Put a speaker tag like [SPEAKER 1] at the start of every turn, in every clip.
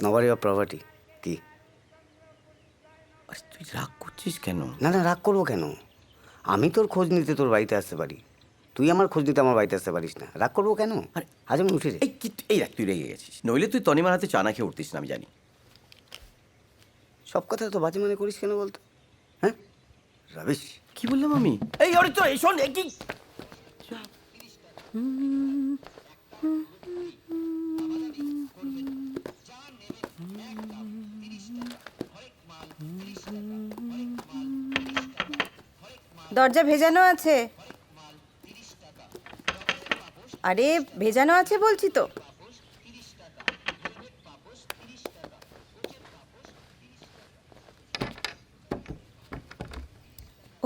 [SPEAKER 1] নবারি of property কি?
[SPEAKER 2] আরে তুই রাগ করছিস কেন?
[SPEAKER 1] না না, রাগ করবো কেন? আমি তোর খোঁজ নিতে তোর বাড়িতে আসতে পারি, তুই আমার খোঁজ নিতে আমার বাড়িতে আসতে পারিস না। রাগ করবো কেন?
[SPEAKER 2] আরে
[SPEAKER 1] আজ আমি উঠে রে।
[SPEAKER 2] এই দেখ, তুই রেগে গেছিস, নইলে তুই তনিমার হাতে চা না খেয়ে উঠতিস না, আমি জানি।
[SPEAKER 1] সব কথা তো বাজে মনে করিস কেন বলতো? হ্যাঁ, রাবিশ।
[SPEAKER 2] কি বললাম আমি? এই অরে তো এই শোন, কি
[SPEAKER 3] দরজা ভেজানো আছে। আরে ভেজানো আছে বলছি তো।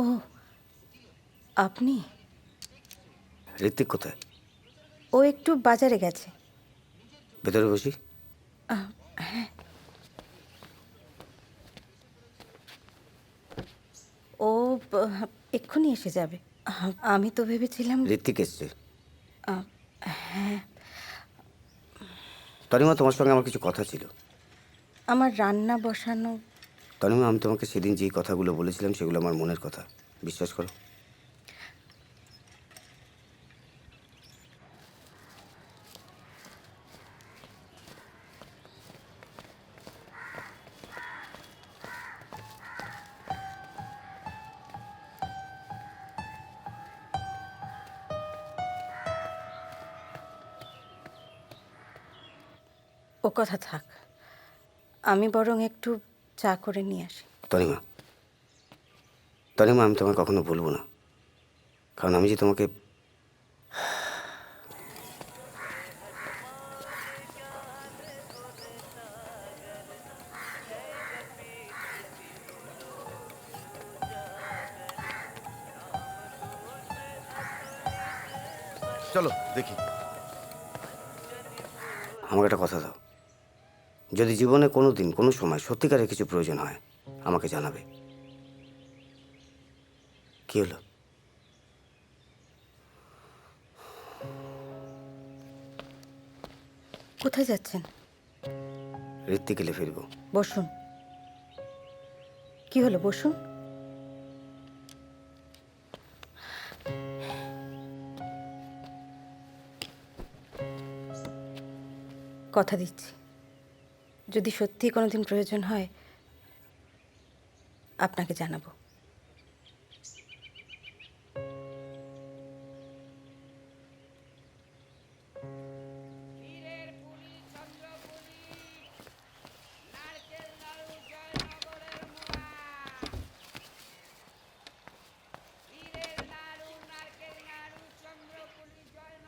[SPEAKER 3] ও আপনি?
[SPEAKER 1] ঋত্বিক কোথায়?
[SPEAKER 3] ও একটু বাজারে গেছে।
[SPEAKER 1] ভেতরে বসি।
[SPEAKER 3] হ্যাঁ, ও এক্ষুনি এসে যাবে। আমি তো ভেবেছিলাম।
[SPEAKER 1] ঋত্বিক এসছে?
[SPEAKER 3] হ্যাঁ,
[SPEAKER 1] তনিমা, তোমার সঙ্গে আমার কিছু কথা ছিল।
[SPEAKER 3] আমার রান্না বসানো।
[SPEAKER 1] তনিমা, আমি তোমাকে সেদিন যেই কথাগুলো বলেছিলাম সেগুলো আমার মনের কথা, বিশ্বাস করো।
[SPEAKER 3] ও কথা থাক, আমি বরং একটু চা করে নিয়ে আসি।
[SPEAKER 1] তনিমা, তনিমা, আমি তোমায় কখনো বলবো না, কারণ আমি যে তোমাকে
[SPEAKER 4] চলো দেখি।
[SPEAKER 1] আমাকে একটা কথা দাও, যদি জীবনে কোনো দিন কোনো সময় সত্যিকারের কিছু প্রয়োজন হয় আমাকে জানাবে। কি হলো?
[SPEAKER 3] কোথায় যাচ্ছেন?
[SPEAKER 1] ঋত্বিক এলে ফিরবো।
[SPEAKER 3] বসুন। কি হলো, বসুন। কথা দিচ্ছি, যদি সত্যি কোনোদিন প্রয়োজন হয় আপনাকে জানাবো।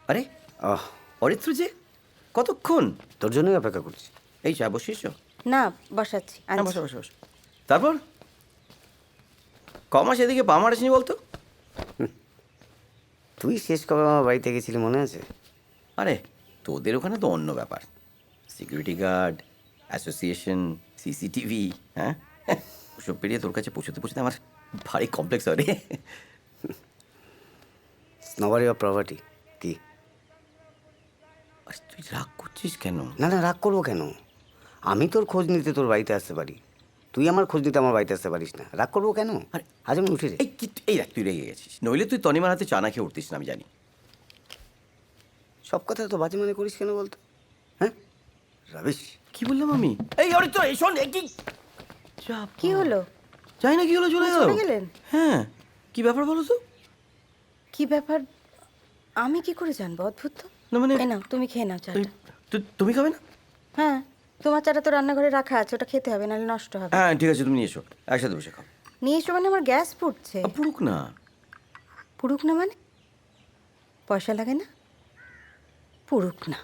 [SPEAKER 2] আরে
[SPEAKER 1] আহ,
[SPEAKER 2] অরিত্র যে, কতক্ষণ?
[SPEAKER 1] তোর জন্যই অপেক্ষা করছি।
[SPEAKER 2] এই চা বসিস?
[SPEAKER 3] না, বসাচ্ছি।
[SPEAKER 2] হ্যাঁ,
[SPEAKER 3] আনছি।
[SPEAKER 2] বসো বসো বসো। তারপর কমাস এদিকে পা মারাসনি বলতো?
[SPEAKER 1] তুই শেষ কবে আমার বাড়িতে গেছিলি মনে আছে?
[SPEAKER 2] আরে তোদের ওখানে তো অন্য ব্যাপার, সিকিউরিটি গার্ড, অ্যাসোসিয়েশন, সিসিটিভি। হ্যাঁ, ওসব পেরিয়ে তোর কাছে পৌঁছতে পৌঁছতে আমার ভারী কমপ্লেক্স হয় রে।
[SPEAKER 1] নবারি অফ প্রপার্টি কি?
[SPEAKER 2] আরে তুই রাগ করছিস কেন?
[SPEAKER 1] না না, রাগ করবো কেন? আমি তোর খোঁজ নিতে তোর বাড়িতে আসতে পারি, তুই আমার খোঁজ নিতে আমার বাড়িতে আসতে পারিস না। রাগ করবো কেন?
[SPEAKER 2] আরে
[SPEAKER 1] আজ আমি উঠে রে।
[SPEAKER 2] এই দেখ, তুই রেগে গেছিস, নইলে তুই তনিমার হাতে চা না খেয়ে উঠতিস না, আমি জানি।
[SPEAKER 1] সব কথা তো বাজে মনে করিস কেন বলতো? হ্যাঁ, রাবিশ।
[SPEAKER 2] কি বললাম আমি? এই অরিত্র এই শোন, কি
[SPEAKER 3] কি হলো?
[SPEAKER 2] জানি না কি হলো, চলে গেল।
[SPEAKER 3] চলে গেলেন?
[SPEAKER 2] হ্যাঁ, কি ব্যাপার বলো তো?
[SPEAKER 3] কি ব্যাপার আমি কি করে জানবো? অদ্ভুত তো।
[SPEAKER 2] না মানে
[SPEAKER 3] এই নাও, তুমি খেয়ে নাও চাটা।
[SPEAKER 2] তুমি খাবে না?
[SPEAKER 3] হ্যাঁ, তোমার চাটা তো রান্নাঘরে রাখা আছে, ওটা খেতে হবে, নাহলে নষ্ট হবে।
[SPEAKER 2] হ্যাঁ ঠিক আছে, তুমি নিয়ে এসো, একসাথে বসে খাও।
[SPEAKER 3] নিয়ে এসো মানে? আমার গ্যাস ফুটছে।
[SPEAKER 2] পুরুক না।
[SPEAKER 3] পুরুক না মানে? পয়সা লাগে না? পুরুক না।